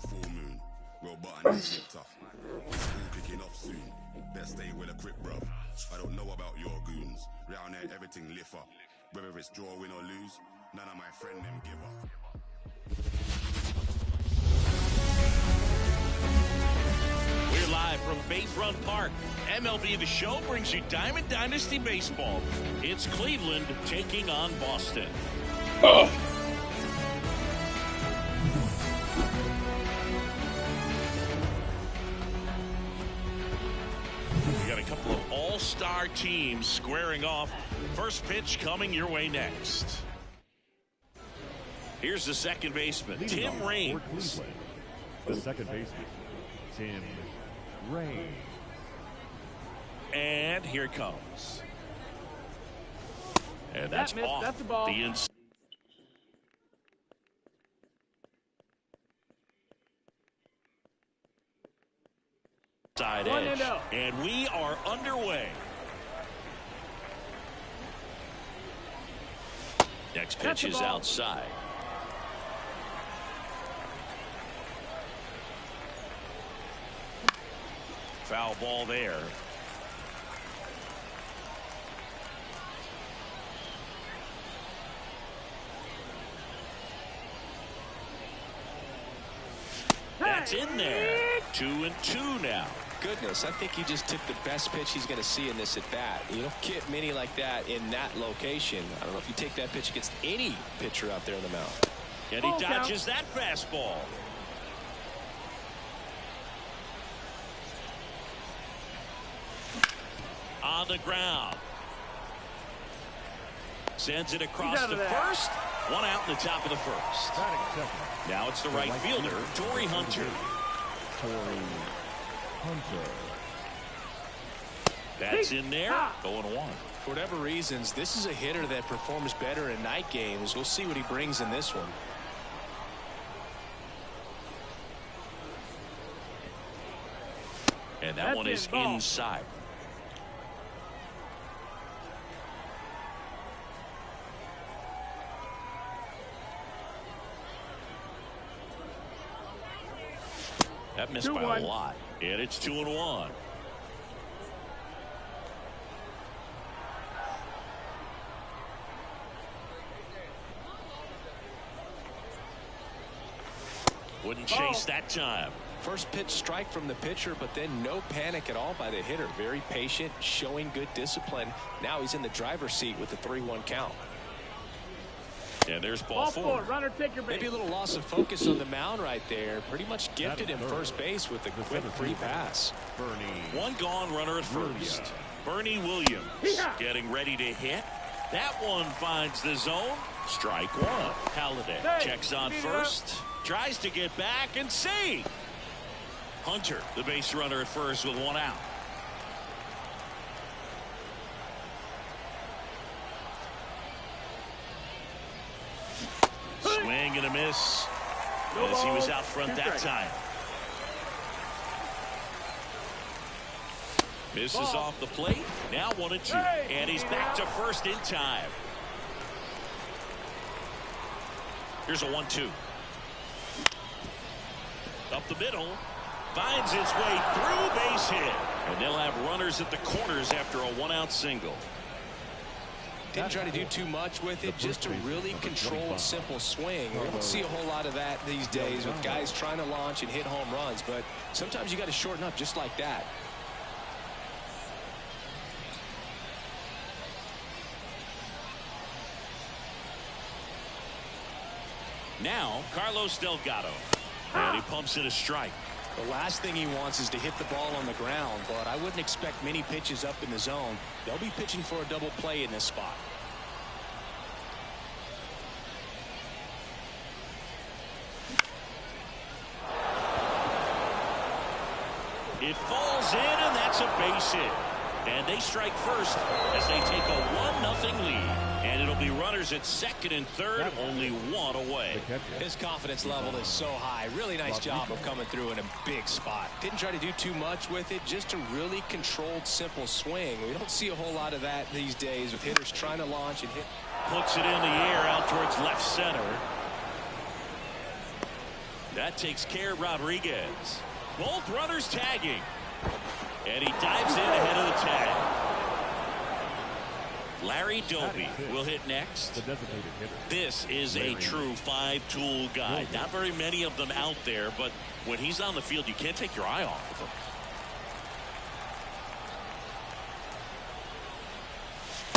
the full moon. Well, button is slipped up. School kicking off soon. Best stay with a quick, bruv. I don't know about your goons. Round there, everything lift up. Whether it's draw, win or lose, none of my friend them give up. We're live from Bayfront Park. MLB The Show brings you Diamond Dynasty Baseball. It's Cleveland taking on Boston. Oh. We got a couple of all-star teams squaring off. First pitch coming your way next. Here's the second baseman, Tim Raines. The second baseman, Tim Raines. And here it comes. And that's off. That's the ball. The inside edge. And we are underway. Next pitch is outside. Foul ball there. That's in there. 2-2 now. Goodness, I think he just took the best pitch he's going to see in this at bat. You don't get many like that in that location. I don't know if you take that pitch against any pitcher out there in the mound. And he dodges that fastball. On the ground. Sends it across the first. One out in the top of the first. Now it's the right fielder, Torrey Hunter. That's in there. 0-1. For whatever reasons, this is a hitter that performs better in night games. We'll see what he brings in this one. And that one is inside. That missed by a lot. And it's 2-1. Wouldn't chase that time. First pitch strike from the pitcher, but then no panic at all by the hitter. Very patient, showing good discipline. Now he's in the driver's seat with the 3-1 count. And there's ball four. Runner, take your base. Maybe a little loss of focus on the mound right there. Pretty much gifted him first base with a quick free pass. One gone, runner at first. Bernie Williams getting ready to hit. That one finds the zone. Strike one. Halliday checks on first. Tries to get back and see. Hunter, the base runner at first with one out. Swing and a miss. As he was out front that time. Misses off the plate. Now 1-2. And he's back to first in time. Here's a 1-2. Up the middle. Finds its way through, base hit. And they'll have runners at the corners after a one-out single. Didn't try to do too much with it, just a really controlled, simple swing. We don't see a whole lot of that these days with guys trying to launch and hit home runs, but sometimes you got to shorten up just like that. Now, Carlos Delgado. And he pumps in a strike. The last thing he wants is to hit the ball on the ground, but I wouldn't expect many pitches up in the zone. They'll be pitching for a double play in this spot. It falls in, and that's a base hit. And they strike first as they take a 1-0 lead. And it'll be runners at second and third, only one away. His confidence level is so high. Really nice job of coming through in a big spot. Didn't try to do too much with it, just a really controlled, simple swing. We don't see a whole lot of that these days with hitters trying to launch and hit. Puts it in the air out towards left center. That takes care of Rodriguez. Both runners tagging. And he dives in ahead of the tag. Larry Doby will hit next. The designated hitter. This is a true five-tool guy. Not very many of them out there, but when he's on the field, you can't take your eye off of him.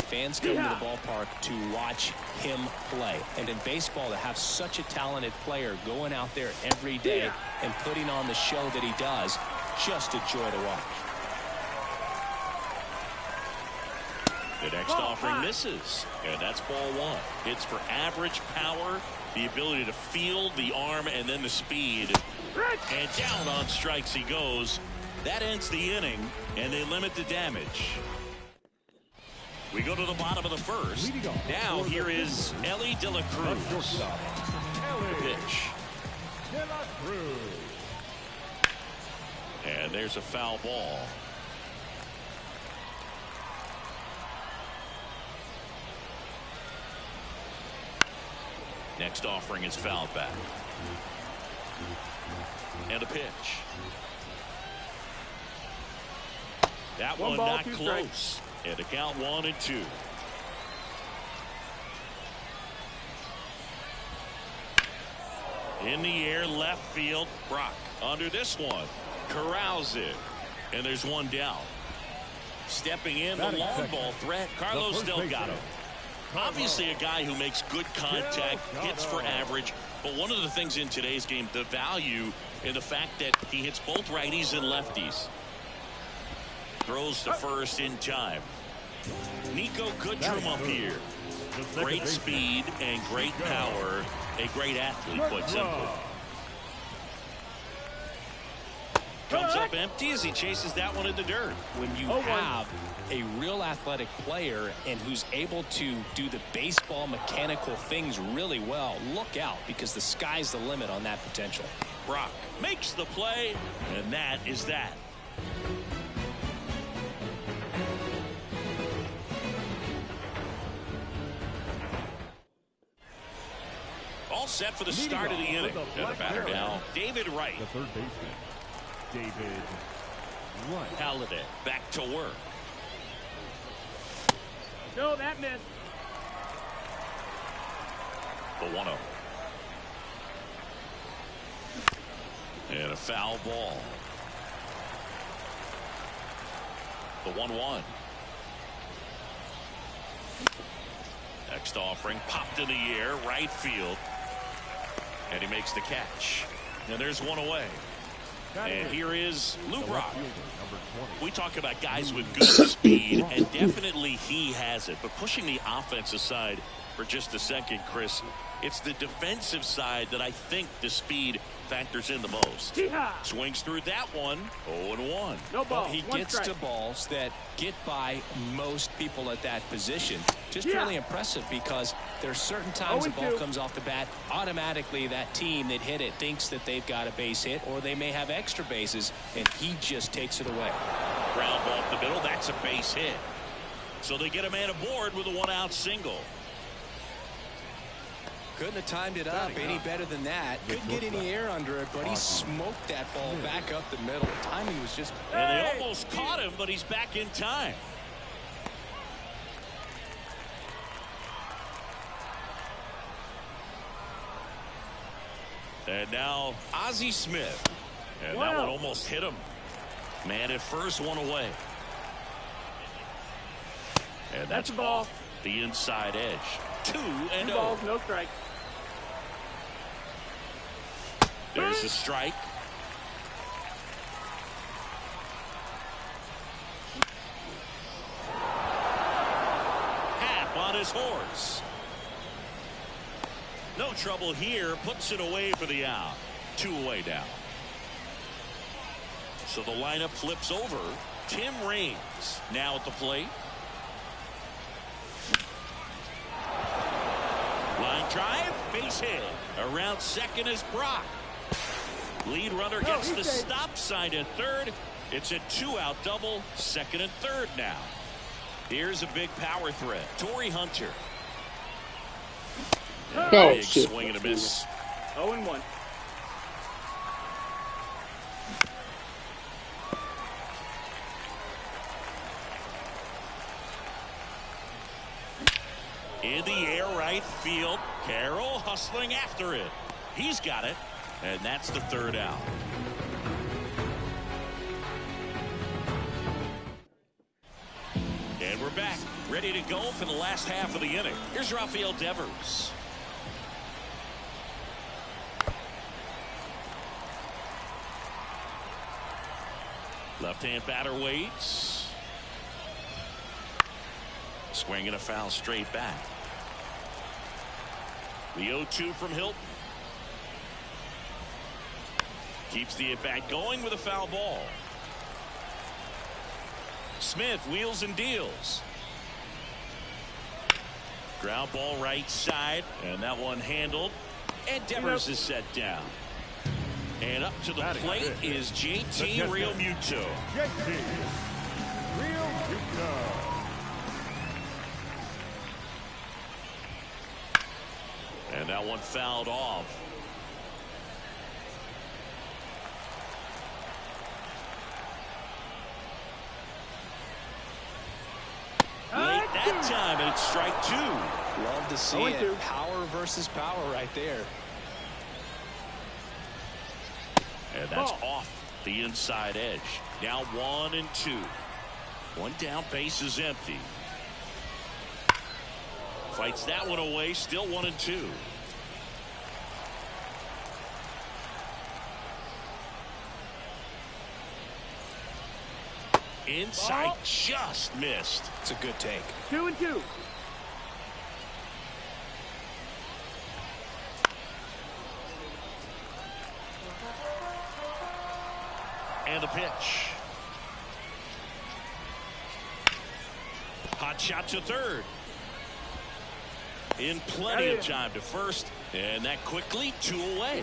Fans come to the ballpark to watch him play. And in baseball, to have such a talented player going out there every day and putting on the show that he does, just a joy to watch. The next offering misses, and that's ball one. It's for average power, the ability to field the arm, and then the speed. And down on strikes he goes. That ends the inning, and they limit the damage. We go to the bottom of the first. Now here is Ellie De La Cruz. The pitch. And there's a foul ball. Next offering is fouled back. And a pitch. That one not close. And a count 1-2. In the air, left field. Brock under this one. Corrals it. And there's one down. Stepping in, the long ball threat, Carlos Delgado. Obviously a guy who makes good contact, hits for average. But one of the things in today's game, the value in the fact that he hits both righties and lefties. Throws to first in time. Nico Goodrum up here. Great speed and great power. A great athlete, put simply. Comes up empty as he chases that one in the dirt. When you have a real athletic player and who's able to do the baseball mechanical things really well, look out, because the sky's the limit on that potential. Brock makes the play, and that is that. All set for the start of the inning. And the batter now, David Wright. The third baseman, David Wright. Halliday back to work. No, that missed. The 1-0. And a foul ball. The 1-1. Next offering popped in the air, right field. And he makes the catch. And there's one away. And here is Lou Brock. We talk about guys with good speed, and definitely he has it. But pushing the offensive side for just a second, Chris, it's the defensive side that I think the speed factors in the most. Swings through that one. 0-1. No ball. He gets to balls that get by most people at that position. Just really impressive, because there's certain times the ball comes off the bat, automatically that team that hit it thinks that they've got a base hit, or they may have extra bases, and he just takes it away. Ground ball up the middle. That's a base hit. So they get a man aboard with a one-out single. Couldn't have timed it up any better than that. Couldn't get any air under it, but he smoked that ball back up the middle. The timing was just... And they almost caught him, but he's back in time. And now Ozzie Smith. And that one almost hit him. Man at first, one away. And that's a ball. off the inside edge. 2-0. 2 balls, no strike. There's a strike. Happ on his horse. No trouble here. Puts it away for the out. 2 away now. So the lineup flips over. Tim Raines now at the plate. Line drive, base hit. Around second is Brock. Lead runner gets the stop sign at third. It's a 2-out double, second and third now. Here's a big power threat. Torrey Hunter. Big swing and a miss. 0-1. In the air right field. Carroll hustling after it. He's got it. And that's the third out. And we're back. Ready to go for the last half of the inning. Here's Rafael Devers. Left-hand batter waits. Swinging a foul straight back. The 0-2 from Hilton. Keeps the at-bat going with a foul ball. Smith wheels and deals. Ground ball right side. And that one handled. And Devers is set down. And up to the plate is JT Realmuto. JT Realmuto. And that one fouled off. Late that time, and it's strike two. Love to see it. Power versus power right there. And that's off the inside edge. Now 1-2. One down, base is empty. Fights that one away, still 1-2. Inside, just missed. It's a good take. 2-2. And the pitch. Hot shot to third. In plenty of time to first. And that quickly, 2 away.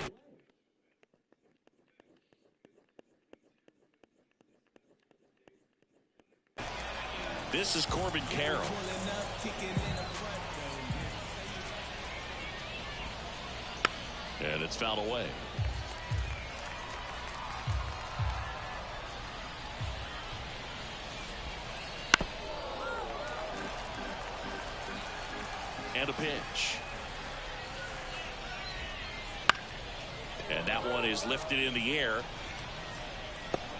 This is Corbin Carroll. And it's fouled away. And a pitch. And that one is lifted in the air.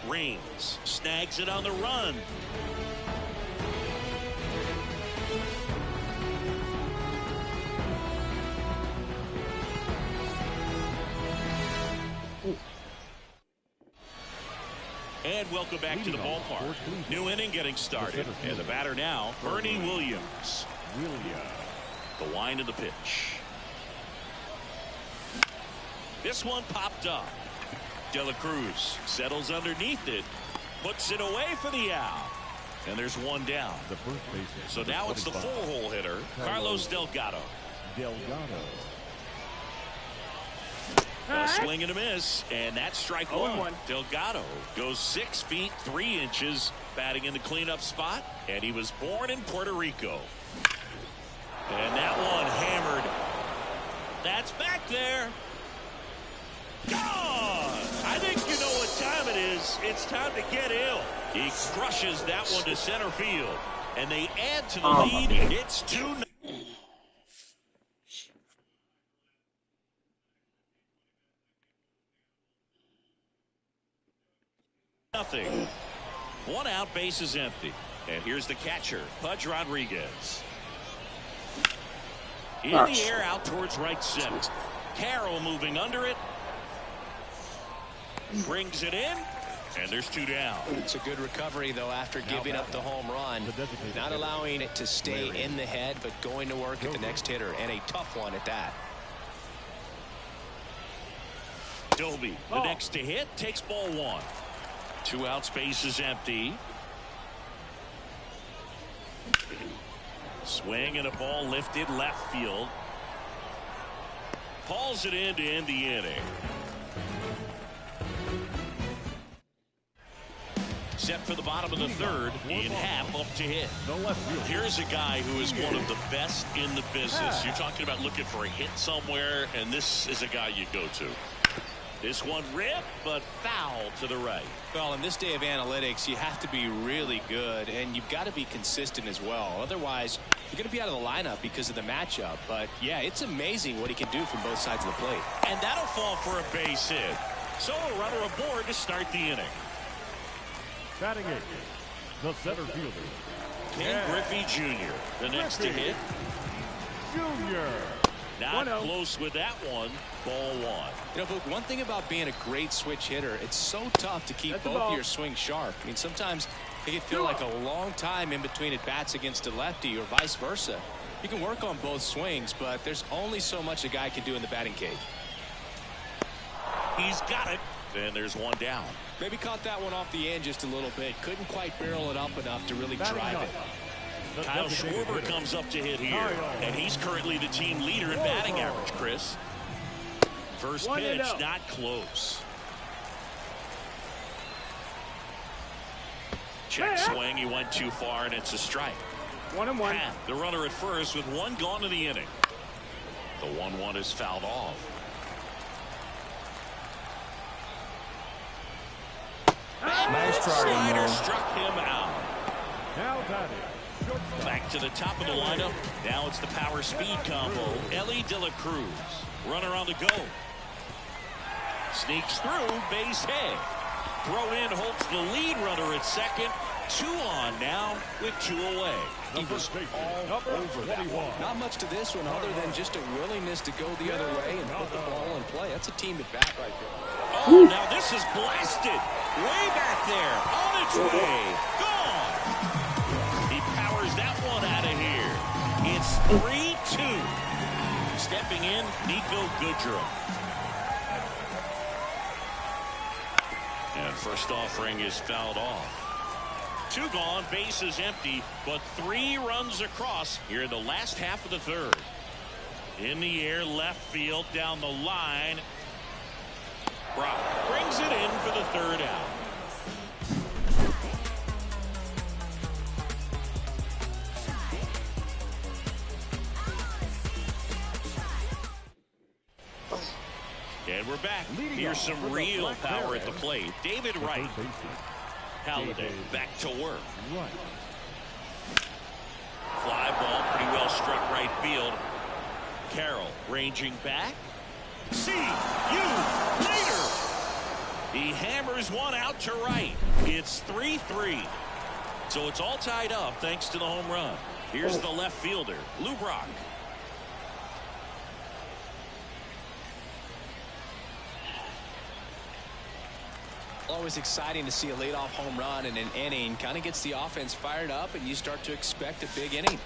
Rings. Snags it on the run. And welcome back to the ballpark. New inning getting started. And the batter now, Bernie Williams. The wind of the pitch. This one popped up. De La Cruz settles underneath it. Puts it away for the out. And there's one down. So now it's the 4-hole hitter, Carlos Delgado. A swing and a miss, and that's strike one. Delgado goes 6 feet 3 inches, batting in the cleanup spot, and he was born in Puerto Rico. And that one hammered. That's back there. Gone! I think you know what time it is. It's time to get ill. He crushes that one to center field, and they add to the lead. It's 2-0. Nothing. One out, base is empty. And here's the catcher, Pudge Rodriguez. In the air, out towards right center. Carroll moving under it. Brings it in. And there's 2 down. It's a good recovery, though, after giving up the home run. Not allowing it to stay in the head, but going to work at the next hitter. And a tough one at that. Doby, the next to hit, takes ball 1. 2 outs, base is empty. Swing and a ball lifted left field. Hauls it in to end the inning. Set for the bottom of the third. In half up to hit. Here's a guy who is one of the best in the business. You're talking about looking for a hit somewhere, and this is a guy you go to. This one ripped, but foul to the right. Well, in this day of analytics, you have to be really good, and you've got to be consistent as well. Otherwise, you're going to be out of the lineup because of the matchup. But, yeah, it's amazing what he can do from both sides of the plate. And that'll fall for a base hit. So a runner aboard to start the inning. Batting eighth, the center fielder, Ken Griffey Jr., the next to hit. Junior. Not close with that one. Ball one. You know, Book, one thing about being a great switch hitter, it's so tough to keep both of your swings sharp. I mean, sometimes it can feel like a long time in between at bats against a lefty or vice versa. You can work on both swings, but there's only so much a guy can do in the batting cage. He's got it. And there's one down. Maybe caught that one off the end just a little bit. Couldn't quite barrel it up enough to really drive it. Kyle Schwarber comes up to hit here, and he's currently the team leader in batting average, Chris. First pitch, not close. Check swing, he went too far, and it's a strike. 1-1. The runner at first with one gone in the inning. The 1-1 is fouled off. Nice try, Slider struck him out. Now batting. Back to the top of the lineup. Now it's the power speed combo. Ellie De La Cruz. Runner on the go. Sneaks through, base hit. Throw in, holds the lead runner at second. 2 on now with 2 away. He was all over that one. Not much to this one other than just a willingness to go the other way and put the ball in play. That's a team at bat right there. Oh, now this is blasted. Way back there. On its way. Gone. He powers that one out of here. It's 3-2. Stepping in, Nico Goodrum. And first offering is fouled off. 2 gone, base is empty, but 3 runs across here in the last half of the third. In the air, left field, down the line. Brock brings it in for the third out. And we're back. Here's some real power at the plate. David Wright. Halliday back to work. Fly ball pretty well struck right field. Carroll ranging back. See you later. He hammers one out to right. It's 3-3. So it's all tied up thanks to the home run. Here's the left fielder, Lou Brock. Always exciting to see a leadoff home run in an inning. Kind of gets the offense fired up, and you start to expect a big inning.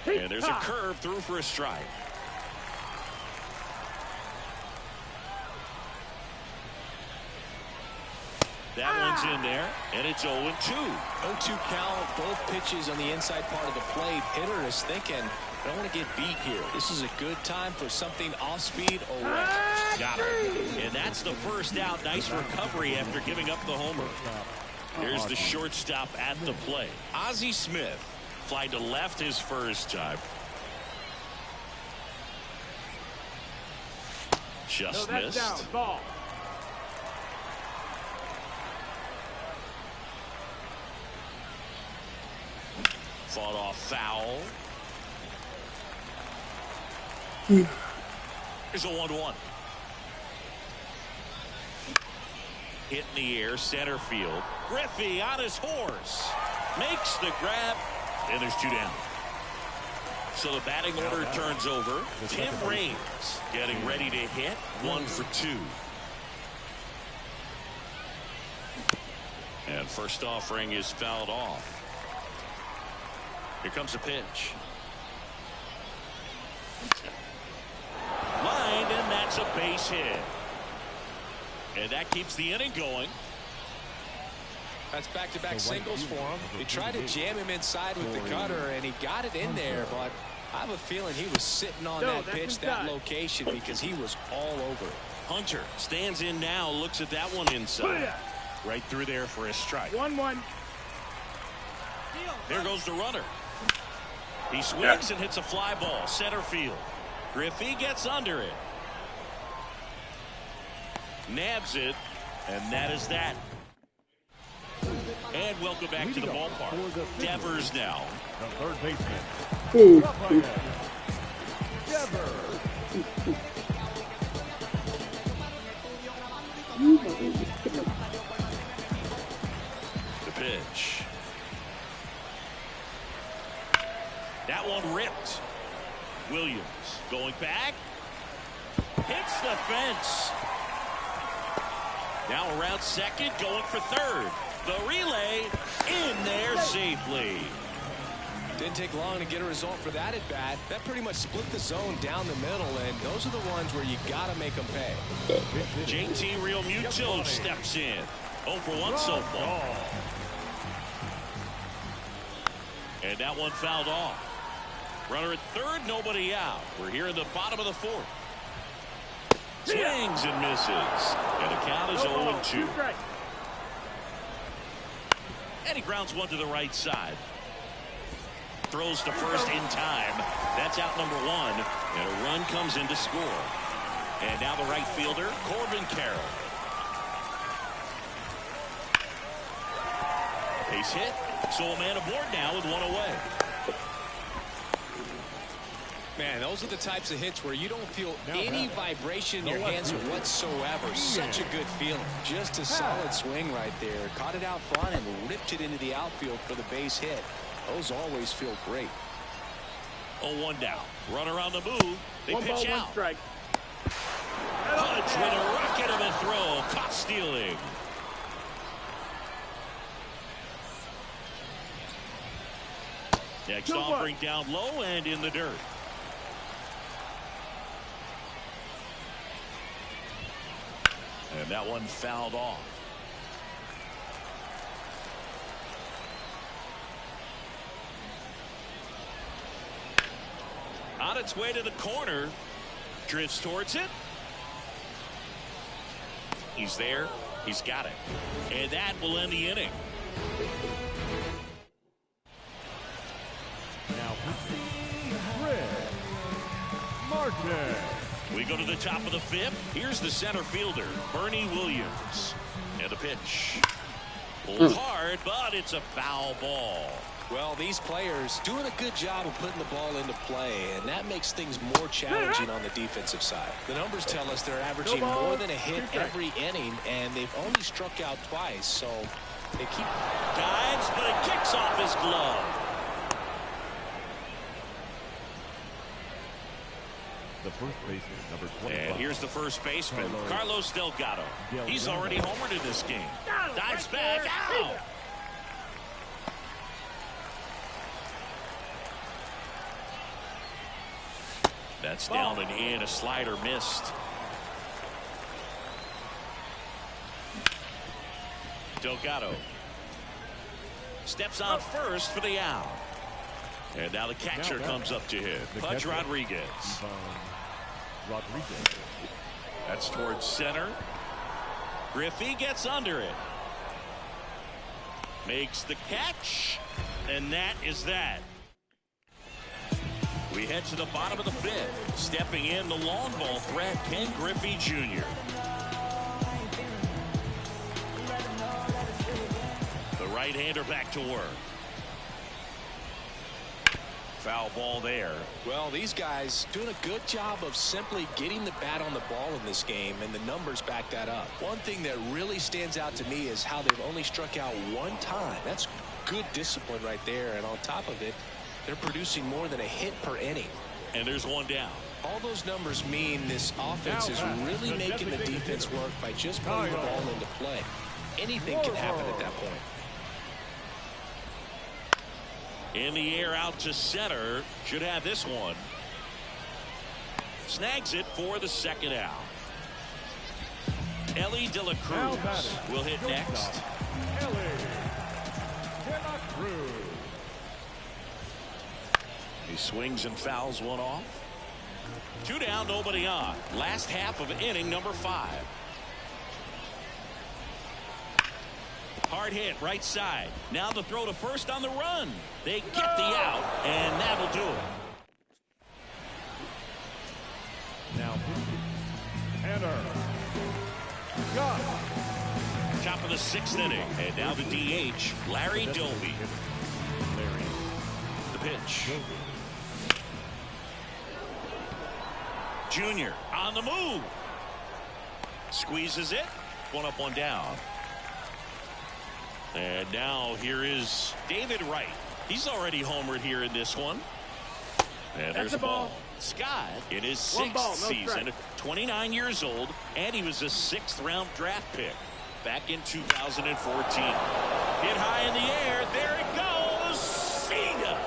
And there's a curve through for a strike. That one's in there, and it's 0-2. 0-2 count, both pitches on the inside part of the plate. Hitter is thinking, I don't want to get beat here. This is a good time for something off speed away. Got it. And that's the first out. Nice recovery after giving up the homer. There's the shortstop at the plate. Ozzie Smith flied to left his first time. Just missed. Down. Ball. Fought off foul. Here's a 1-1. Hit in the air, center field. Griffey on his horse. Makes the grab, and there's 2 down. So the batting order turns over. Tim Raines getting ready to hit. 1 for 2. And first offering is fouled off. Here comes a pitch. Lined, and that's a base hit. And that keeps the inning going. That's back-to-back singles for him. They tried to jam him inside with the cutter, and he got it in there, but I have a feeling he was sitting on that pitch, that location, because he was all over it. Hunter stands in now, looks at that one inside. Right through there for a strike. 1-1. There goes the runner. He swings and hits a fly ball, center field. Griffey gets under it. Nabs it, and that is that. And welcome back to the ballpark. Devers now. The third baseman. Rafael Devers. The pitch. That one ripped. Williams going back. Hits the fence. Now around second, going for third. The relay in there safely. Didn't take long to get a result for that at bat. That pretty much split the zone down the middle, and those are the ones where you got to make them pay. JT Realmuto steps in. 0 for 1 so far. And that one fouled off. Runner at third, nobody out. We're here in the bottom of the fourth. Swings and misses. And the count is 0-2. And he grounds one to the right side. Throws to first in time. That's out number 1. And a run comes in to score. And now the right fielder, Corbin Carroll. Base hit. So a man aboard now with one away. Man, those are the types of hits where you don't feel any vibration in your hands whatsoever. Such a good feeling. Just a solid swing right there. Caught it out front and ripped it into the outfield for the base hit. Those always feel great. 0-1 down. Runner on the move. They pitch out. 1 strike. Punch with a rocket of a throw. Caught stealing. Next offering down low and in the dirt. And that one fouled off. On its way to the corner. Drifts towards it. He's there. He's got it. And that will end the inning. Now, Fred Martin. We go to the top of the fifth. Here's the center fielder, Bernie Williams. And the pitch. Pulled hard, but it's a foul ball. Well, these players doing a good job of putting the ball into play, and that makes things more challenging on the defensive side. The numbers tell us they're averaging more than a hit every inning, and they've only struck out twice, so they keep... Dives, but it kicks off his glove. The first baseman, number 25. And here's the first baseman, Carlos Delgado. He's already homered in this game. Dives back. Ow! That's down and in. A slider missed. Delgado steps on first for the out. And now the catcher comes up to hit. Pudge Rodriguez. That's towards center. Griffey gets under it. Makes the catch. And that is that. We head to the bottom of the fifth. Stepping in the long ball threat, Ken Griffey Jr. The right-hander back to work. Foul ball there. Well, these guys doing a good job of simply getting the bat on the ball in this game, and the numbers back that up. One thing that really stands out to me is how they've only struck out one time. That's good discipline right there, and on top of it, they're producing more than a hit per inning. And there's one down. All those numbers mean this offense is really making the defense work by just putting the ball into play. Anything can happen at that point. In the air out to center. Should have this one. Snags it for the second out. Ellie De La Cruz will hit next. Ellie De La Cruz. He swings and fouls one off. 2 down, nobody on. Last half of inning number 5. Hard hit, right side. Now the throw to first on the run. They get the out, and that'll do it. Now, Tanner the 6th inning. And now the DH, Larry Doby. The pitch. Junior on the move. Squeezes it. One up, one down. And now here is David Wright. He's already homered here in this one. And there's a ball. Scott in his 6th season, 29 years old, and he was a 6th round draft pick back in 2014. Hit high in the air. There it goes. See ya.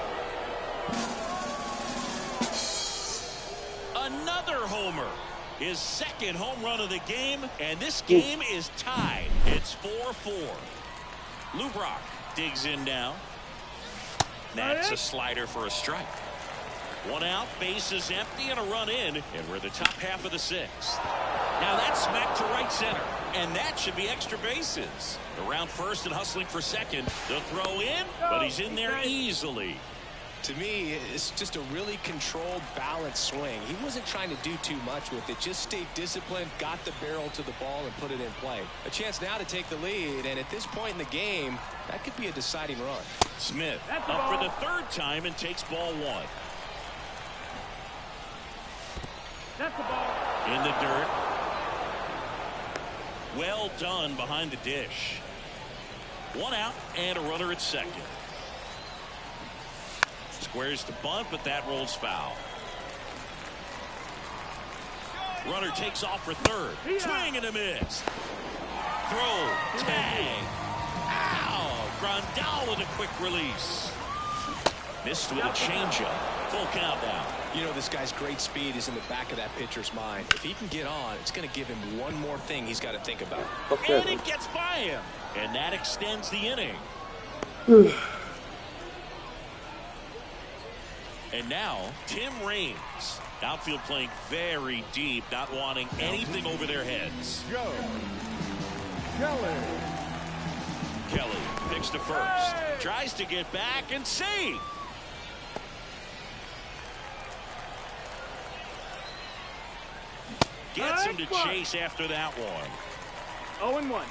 Another homer. His 2nd home run of the game, and this game is tied. It's 4-4. Lou Brock digs in now. That's a slider for a strike. 1 out, base is empty, and a run in, and we're the top half of the 6th. Now that's smacked to right center, and that should be extra bases. Around first and hustling for second. The throw in, but he's in there easily. To me, it's just a really controlled, balanced swing. He wasn't trying to do too much with it. Just stayed disciplined, got the barrel to the ball, and put it in play. A chance now to take the lead, and at this point in the game, that could be a deciding run. Smith up for the 3rd time and takes ball 1. That's the ball. In the dirt. Well done behind the dish. 1 out and a runner at second. Squares the bunt, but that rolls foul. Runner takes off for 3rd. Swing and a miss. Throw. Tag. Ow! Grandal with a quick release. Missed with a changeup. Full count now. You know, this guy's great speed is in the back of that pitcher's mind. If he can get on, it's going to give him one more thing he's got to think about. And it gets by him. And that extends the inning. And now, Tim Raines. Outfield playing very deep, not wanting anything over their heads. Go. Kelly. Kelly picks to first. Tries to get back and see. Gets him to chase after that one. 0-1.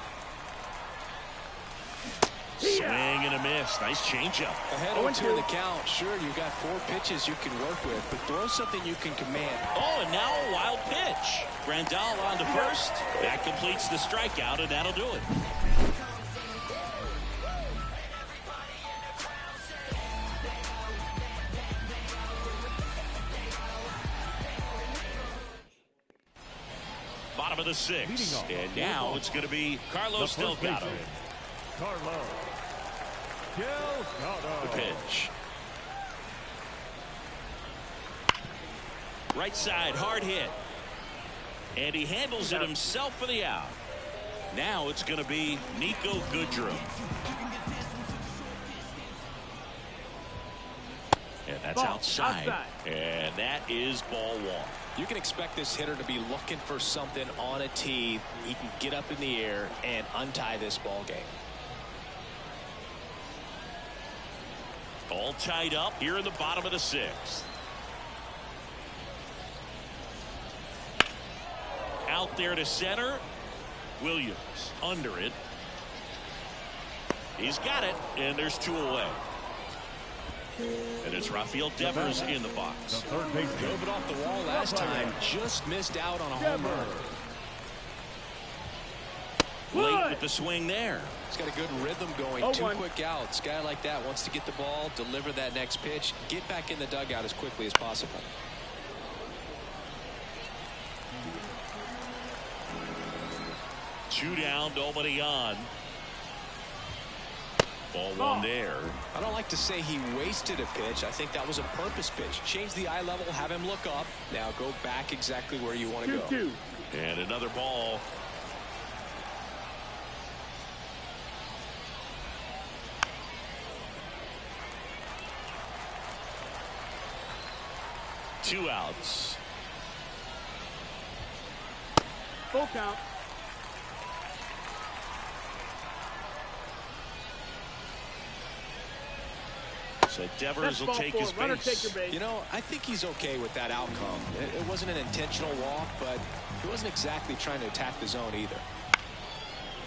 Swing and a miss. Nice changeup. Ahead 0-2 in the count. Sure, you've got 4 pitches you can work with, but throw something you can command. Oh, and now a wild pitch. Grandal on to first. That completes the strikeout, and that'll do it. Bottom of the 6th. And now it's going to be Carlos Delgado. Carlos Delgado. The pitch. Right side, hard hit. And he handles it himself for the out. Now it's going to be Nico Goodrum. And that's outside. And that is ball 1. You can expect this hitter to be looking for something on a tee. He can get up in the air and untie this ball game. All tied up here in the bottom of the 6th. Out there to center. Williams under it. He's got it, and there's 2 away. And it's Rafael Devers in the box. The third base drove it off the wall last time. Just missed out on a home run. Late with the swing there. He's got a good rhythm going. 2 quick outs. Guy like that wants to get the ball, deliver that next pitch, get back in the dugout as quickly as possible. Two down, nobody on. Ball 1 there. I don't like to say he wasted a pitch. I think that was a purpose pitch. Change the eye level, have him look up. Now go back exactly where you want to go. And another ball. Two outs. Full count. So Devers will take his base. You know, I think he's okay with that outcome. It wasn't an intentional walk, but he wasn't exactly trying to attack the zone either.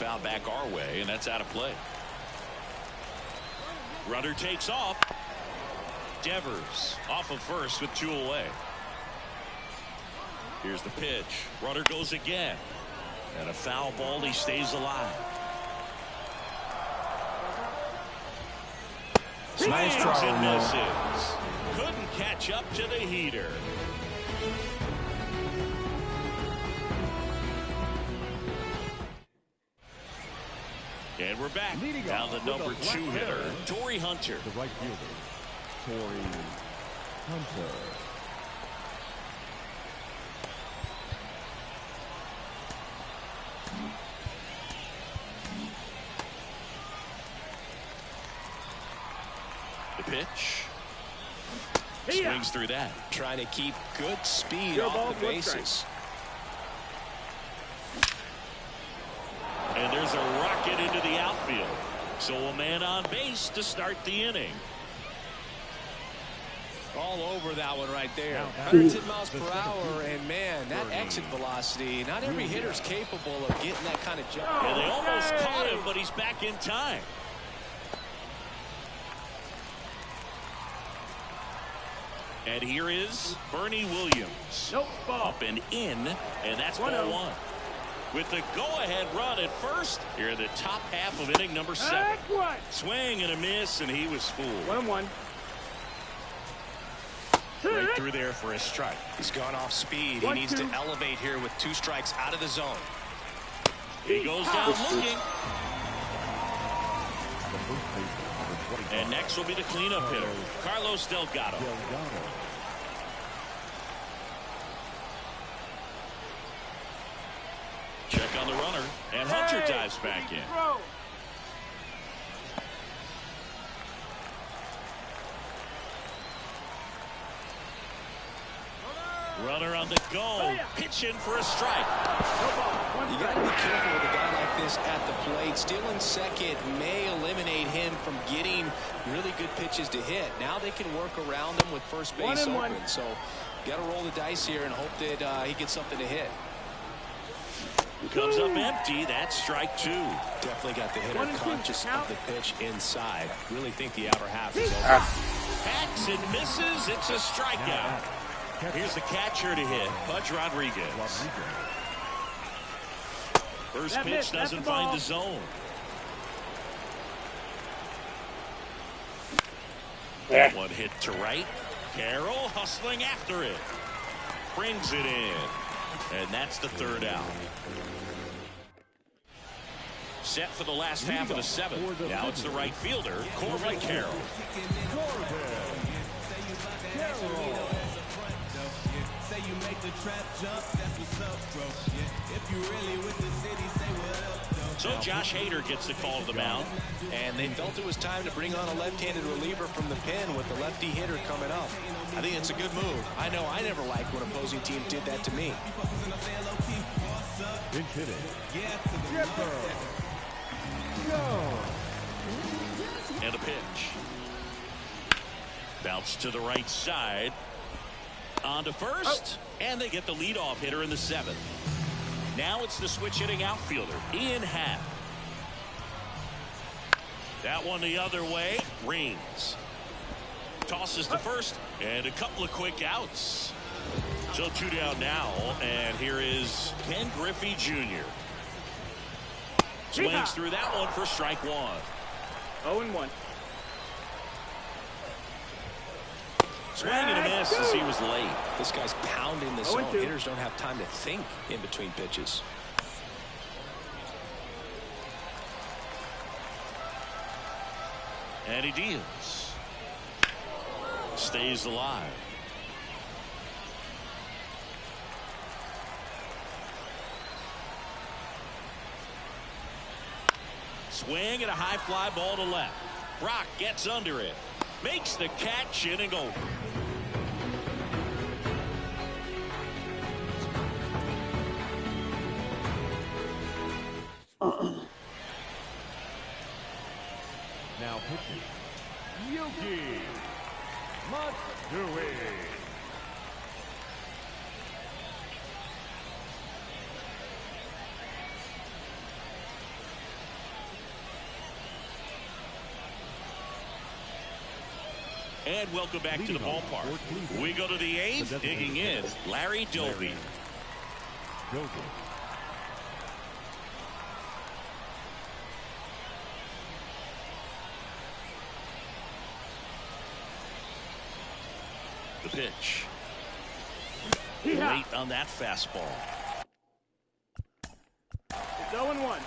foul back our way, and that's out of play. Runner takes off. Devers off of first with 2 away. Here's the pitch. Runner goes again. And a foul ball. He stays alive. Nice Swings try, and misses. Couldn't catch up to the heater. And we're back. Leading Now off the with number the 2 black hitter, hair. Torrey Hunter. The right fielder, Torrey Hunter. The pitch. Hey-ya. Swings through that. Trying to keep good speed Your off ball, the 1 strike. bases. And there's a rocket into the outfield. So a man on base to start the inning. All over that one right there. 110 miles per hour, and man, that exit velocity, not every hitter's capable of getting that kind of jump. Yeah, they almost caught him, but he's back in time. And here is Bernie Williams. Nope, ball. Up and in, and that's 1-0. ball 1. With the go-ahead run at first, here in the top half of inning number 7. That's what. Swing and a miss, and he was fooled. 1-1. Right through there for a strike. He's gone off speed. He needs to elevate here with 2 strikes out of the zone. He goes down looking. The first baseman, number 25. And next will be the cleanup hitter, Carlos Delgado. Delgado. Check on the runner, and Hunter dives back in. Throw. Runner on the go, pitching for a strike. No ball. 1 You strike. got to be careful with a guy like this at the plate. Stealing second may eliminate him from getting really good pitches to hit. Now they can work around him with first base 1-1. open. So got to roll the dice here and hope that he gets something to hit. Comes up empty. That's strike 2. Definitely got the hitter 1-2. conscious Count. of the pitch inside. Really think the outer half is over. Hacks and misses. It's a strikeout. Here's the catcher to hit, Pudge Rodriguez. First That pitch missed. That's doesn't the ball. find the zone. That one hit to right. Carroll hustling after it. Brings it in. And that's the 3rd out. Set for the last half of the 7th. Now it's the right fielder, Corbin Carroll. So Josh Hader gets the call to the mound. And they felt it was time to bring on a left-handed reliever from the pen with the lefty hitter coming up. I think it's a good move. I know I never liked when opposing teams did that to me. Pinch hitting. Gipper. Go. And a pitch. Bounce to the right side. On to first. And they get the leadoff hitter in the 7th. Now it's the switch hitting outfielder, Ian Happ. That one the other way. Rings. Tosses to first. And a couple of quick outs. So 2 down now. And here is Ken Griffey Jr. Swings through that one for strike 1. 0-1. Swing and a miss as he was late. This guy's pounding the zone. 0-2. Hitters don't have time to think in between pitches. And he deals. Stays alive. Swing and a high fly ball to left. Brock gets under it. Makes the catch, inning over. Now pitching. Yogi Matsui. And welcome back to the Leading off ballpark. for Cleveland, We go to the eighth. the Digging in, Larry Doby. Doby. The pitch. Yeah. Late on that fastball. It's 0-1.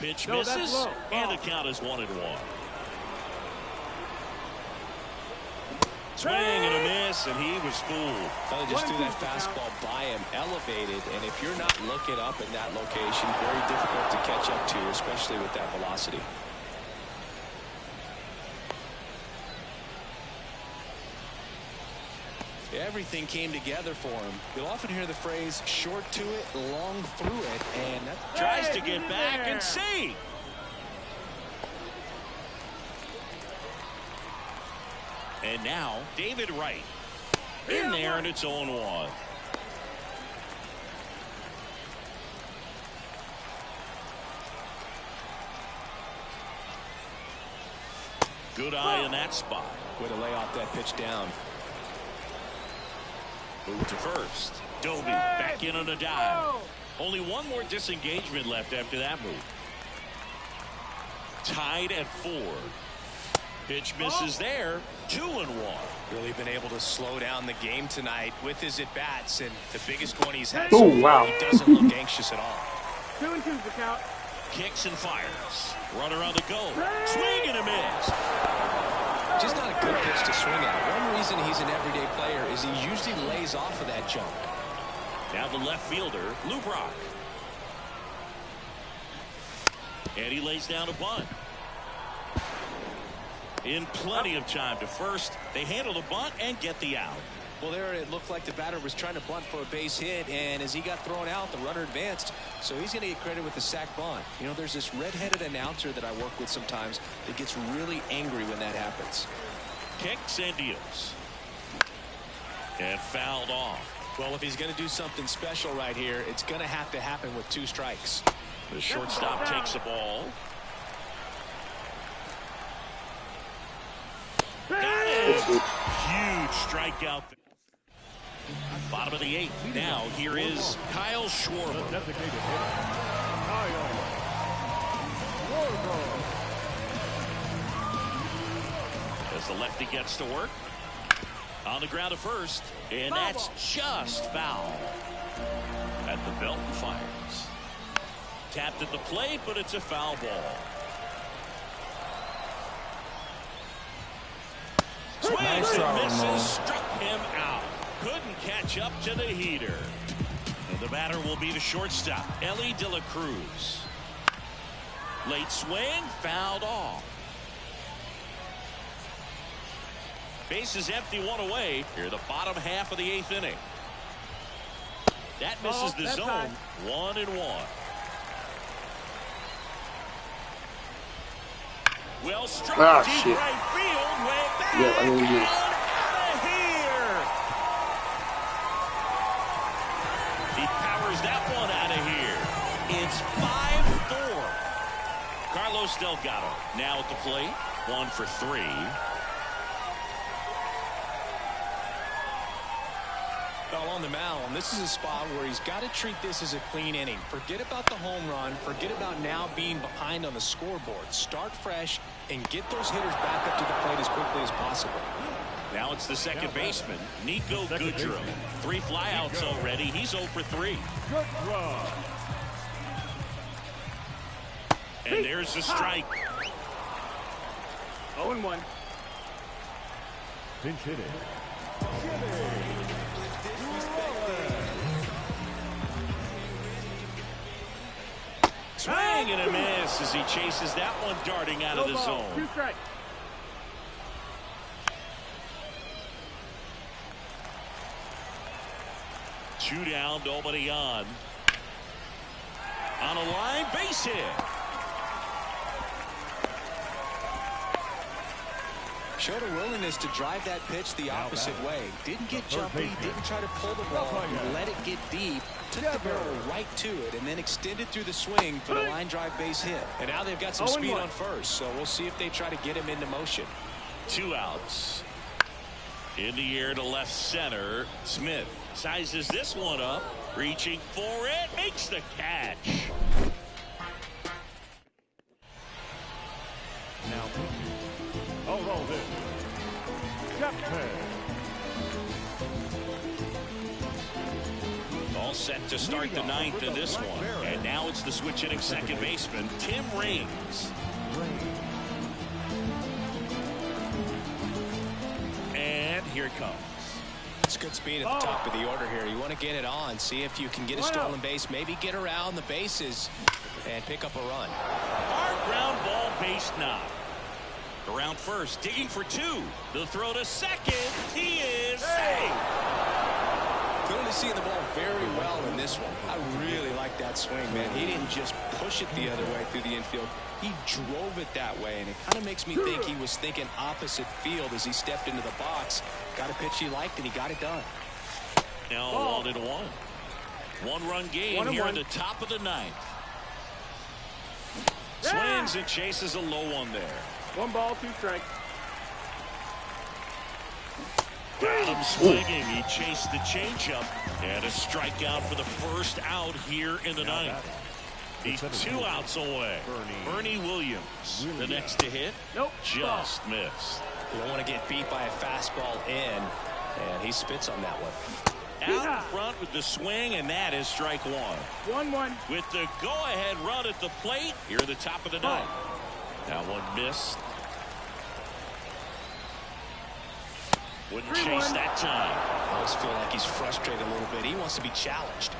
Pitch No, that's misses, low. and Ball. the count is 1-1. Swing and a miss, and he was fooled. Well, just threw that 1-2 fastball by him, elevated, and if you're not looking up in that location, very difficult to catch up to, especially with that velocity. Everything came together for him. You'll often hear the phrase, short to it, long through it, and that Tries to Hey, get he's back there. and see. And now, David Wright. In there, and it's 0-1. Good eye in that spot. way to lay off that pitch down. Move to first. Doby back in on a dive. Only one more disengagement left after that move. Tied at 4. Pitch misses there. 2-1. Really been able to slow down the game tonight with his at-bats, and the biggest one he's had Oh, so far, wow. he doesn't look anxious at all. 2-2's the count. Kicks and fires. Runner on the go. Swing and a miss. Just not a good pitch to swing at. One reason he's an everyday player is he usually lays off of that jump. Now the left fielder, Lou Brock. And he lays down a bunt. In plenty of time to first. They handle the bunt and get the out. Well, there it looked like the batter was trying to bunt for a base hit, and as he got thrown out, the runner advanced, so he's going to get credit with the sac bunt. You know, there's this red-headed announcer that I work with sometimes that gets really angry when that happens. Kicks and deals. And fouled off. Well, if he's going to do something special right here, it's going to happen with 2 strikes. The shortstop takes the ball. Got it! Huge strikeout. Bottom of the 8th. Now here is Kyle The Schwarber. designated hitter, Kyle Schwarber. As the lefty gets to work. On the ground at first. And that's just foul. At the belt and fires. Tapped at the plate, but it's a foul ball. Swings Nice and throw, misses, Ramon. struck him out. Couldn't catch up to the heater. And the batter will be the shortstop, Ellie De La Cruz. Late swing, fouled off. Base is empty, 1 away. Here, the bottom half of the 8th inning. That misses the that's zone. high. 1-1. Well struck, Ah, deep shit. right field, way back, Yeah, I mean, and yeah. out of here. He powers that one out of here. It's 5-4. Carlos Delgado now at the plate, 1 for 3. Well, on the mound, this is a spot where he's got to treat this as a clean inning. Forget about the home run. Forget about now being behind on the scoreboard. Start fresh and get those hitters back up to the plate as quickly as possible. Now it's the second baseman, Nico Second Goodrum. baseman. 3 flyouts already. He's 0 for 3. Good run. And there's the strike. 0-1. Pinch hitting. Swing and a miss as he chases that one darting out of the No ball. 2 zone. strikes. Two down, nobody on. On a line, base hit. showed a willingness to drive that pitch the opposite way. Didn't get jumpy, didn't try to pull the ball, let it get deep, took the barrel right to it, and then extended through the swing for the line drive base hit. And now they've got some speed on first, so we'll see if they try to get him into motion. 2 outs. In the air to left center. Smith sizes this one up, reaching for it, makes the catch. Now, oh, roll this. All set to start the 9th in this one. And now it's the switch hitting second baseman, Tim Raines. And here it comes. It's good speed at the top of the order here. You want to get it on, see if you can get a stolen base, maybe get around the bases and pick up a run. Hard ground ball, base knock. Around first, digging for 2. The throw to second. He is safe. Clearly seeing the ball very well in this one. I really like that swing, man. He didn't just push it the other way through the infield. He drove it that way, and it kind of makes me think he was thinking opposite field as he stepped into the box. Got a pitch he liked, and he got it done. Now 1-1. 1-run game here at the top of the 9th. Swings and chases a low one there. 1 ball, 2 strikes. Got him swinging. He chased the changeup. And a strikeout for the first out here in the 9th. He's 2 outs away. Bernie Williams, the next to hit. Nope. Just missed. You don't want to get beat by a fastball in, and he spits on that one. Out in front with the swing, and that is strike 1. 1-1. With the go-ahead run at the plate, here at the top of the 9th. That one missed. Wouldn't chase that time. I always feel like he's frustrated a little bit. He wants to be challenged.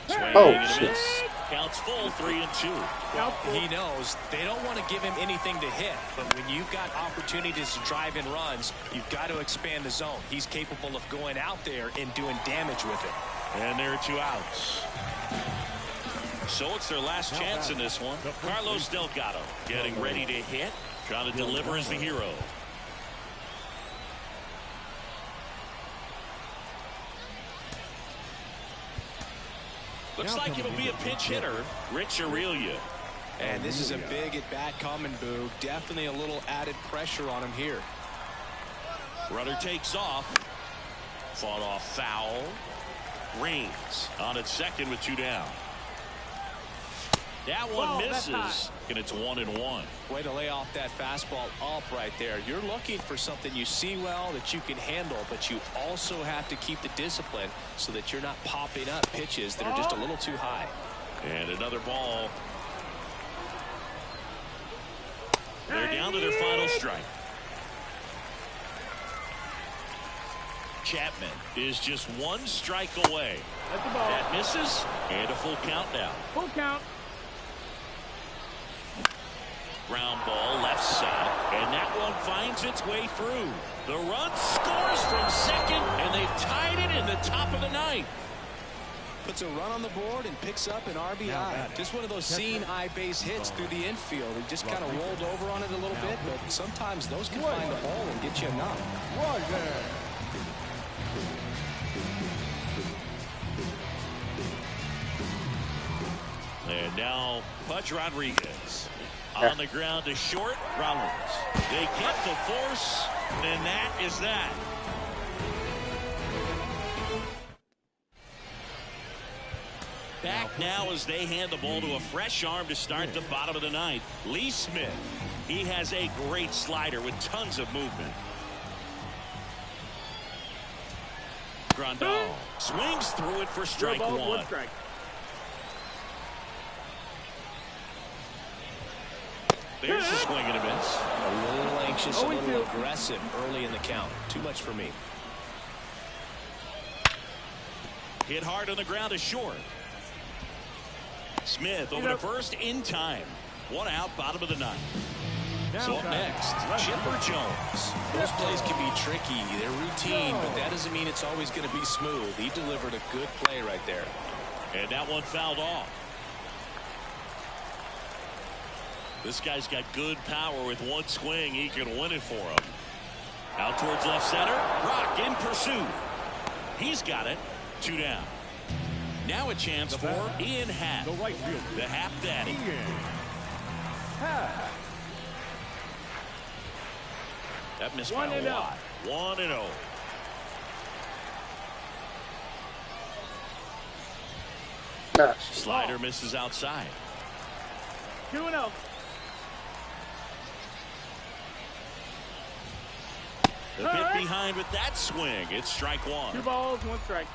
Swing and a miss. Counts full, 3-2. He knows they don't want to give him anything to hit, but when you've got opportunities to drive in runs, you've got to expand the zone. He's capable of going out there and doing damage with it. And there are 2 outs. So it's their last chance in this one. Carlos Delgado getting ready to hit, trying to deliver as the hero. Looks like it'll be a pinch hitter, Rich Aurelia. And this is a big at-bat coming, Boo. Definitely a little added pressure on him here. Runner takes off. Fought off foul. Raines on at second with 2 down. That one misses, and it's 1-1. Way to lay off that fastball up right there. You're looking for something you see well that you can handle, but you also have to keep the discipline so that you're not popping up pitches that are just a little too high. And another ball. They're down to their final strike. Chapman is just 1 strike away. That's the ball. That misses, and a full count now. Full count. Ground ball left side, and that one finds its way through. The run scores from second, and they've tied it in the top of the 9th. Puts a run on the board and picks up an RBI. Just one of those seeing eye base hits through the infield. He just kind of rolled over on it a little bit, but sometimes those can find the hole and get you a knock. And now Pudge Rodriguez on the ground to short. Rollins. They kept the force, and that is that. Back now as they hand the ball to a fresh arm to start the bottom of the 9th. Lee Smith. He has a great slider with tons of movement. Grandal swings through it for strike 1. 1 strike. There's a swing and a miss. A little anxious, a little aggressive early in the count. Too much for me. Hit hard on the ground to short. Smith over to first in time. 1 out, bottom of the 9th. So up next, Chipper Jones. Those plays can be tricky. They're routine, but that doesn't mean it's always going to be smooth. He delivered a good play right there. And that one fouled off. This guy's got good power. With one swing, he can win it for him. Out towards left center. Rock in pursuit. He's got it. 2 down. Now a chance for Ian Happ, The right fielder. the Happ Daddy. That missed by a lot. 1-0. Slider misses outside. 2-0. The bit behind with that swing. It's strike 1. 2 balls, 1 strike.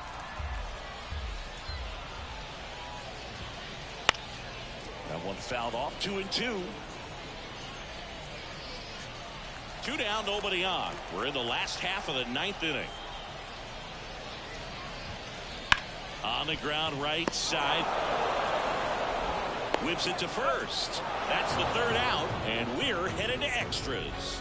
That one fouled off. 2-2. 2 down, nobody on. We're in the last half of the 9th inning. On the ground, right side. Whips it to first. That's the 3rd out, and we're headed to extras.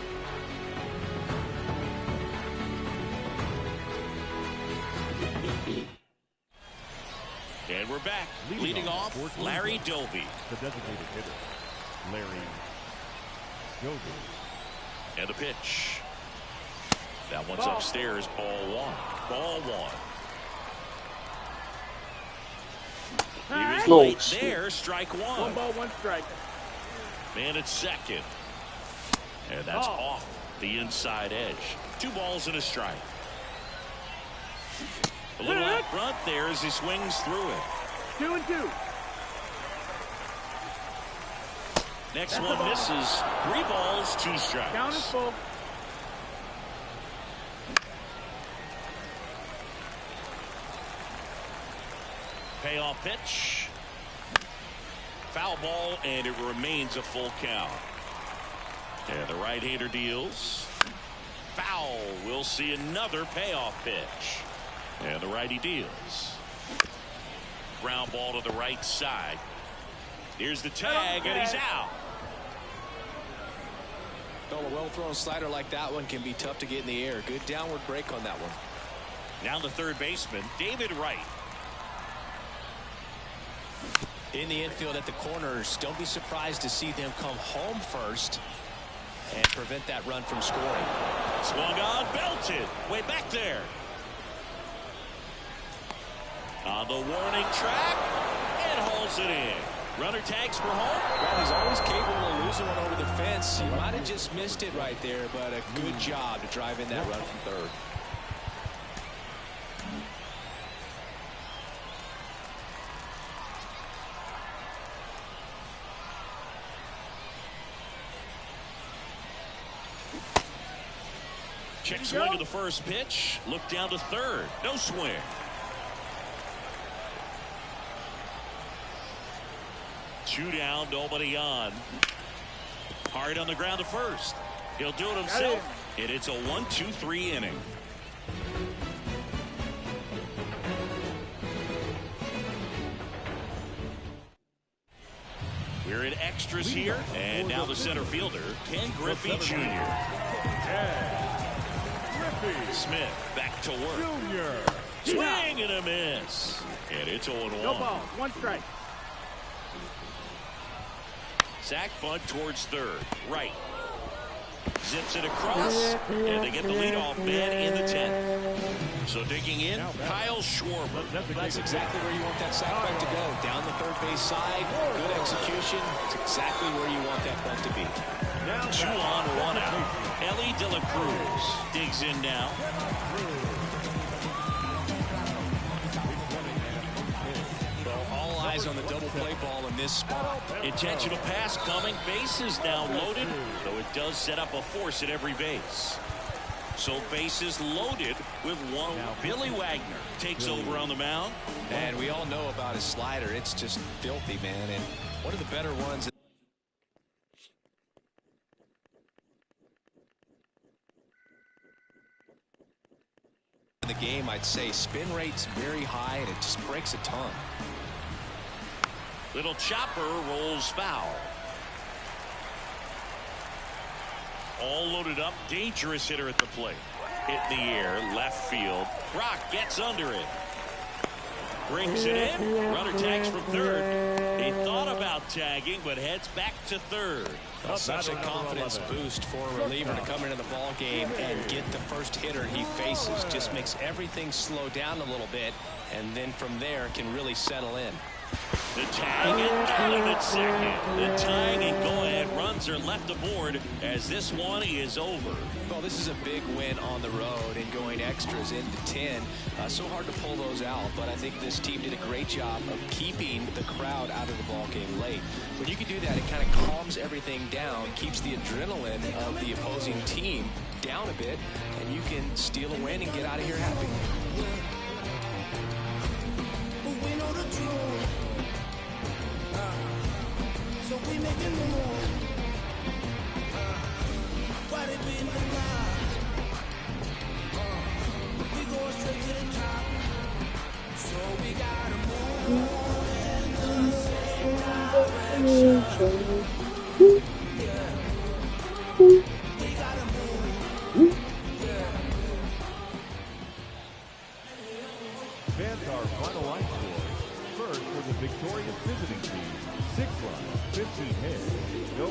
And we're back. Leading off, Larry Doby. The designated hitter, Larry Doby. And the pitch. That one's upstairs. Ball 1. Ball 1. He was late there. Strike 1. 1 ball, 1 strike. Man at second. And that's off the inside edge. 2 balls and a strike. A little out front there as he swings through it. 2-2. Next one misses. 3 balls, 2 strikes. Count is full. Payoff pitch. Foul ball, and it remains a full count. And the right-hander deals. Foul. We'll see another payoff pitch. And the righty deals. Ground ball to the right side. Here's the tag, and he's out. Well, a well-thrown slider like that one can be tough to get in the air. Good downward break on that one. Now the third baseman, David Wright. In the infield at the corners, don't be surprised to see them come home first and prevent that run from scoring. Swung on, belted. Way back there. On the warning track, and hauls it in. Runner tags for home. Well, he's always capable of losing one over the fence. He might have just missed it right there, but a good job to drive in that run from third. Check swing to the first pitch. Look down to third. No swing. Two down, nobody on. Hard on the ground to first. He'll do it himself, and it's a 1-2-3 inning. We're in extras here, and now the center fielder, Ken Griffey Jr. Smith back to work. Swing and a miss. And it's 0-1. No ball, 1 strike. Sack bunt towards third. Right. Zips it across, and they get the leadoff man in the 10th. So digging in, Kyle Schwarber. That's exactly where you want that sack bunt to go. Down the third base side. Good execution. It's exactly where you want that bunt to be. 2 on, 1 out. Ellie De La Cruz digs in now. All eyes on the double play ball in this spot. Intentional pass coming. Bases now loaded, though it does set up a force at every base. So bases loaded with one. Billy Wagner takes over on the mound. And we all know about his slider. It's just filthy, man. And one of the better ones in the game, I'd say. Spin rate's very high, and it just breaks a ton. Little chopper rolls foul. All loaded up. Dangerous hitter at the plate. Hit in the air, left field. Brock gets under it. Brings it in. Runner tags from third. He thought about tagging, but heads back to third. Well, such a confidence boost for a reliever to come into the ball game and get the first hitter he faces. Just makes everything slow down a little bit, and then from there can really settle in. The tag and got him at second. The tying and go-ahead runs are left aboard as this one is over. Well, this is a big win on the road and going extras into 10. So hard to pull those out, but I think this team did a great job of keeping the crowd out of the ball game late. When you can do that, it kind of calms everything down, keeps the adrenaline of the opposing team down a bit, and you can steal a win and get out of here happy. So we make it move. Why they be in the line? We going straight to the top. So we gotta move in the same direction. Yeah. We gotta move. Yeah. Fans our final line score. First for the victorious visiting team, 6 runs, 15 hits. No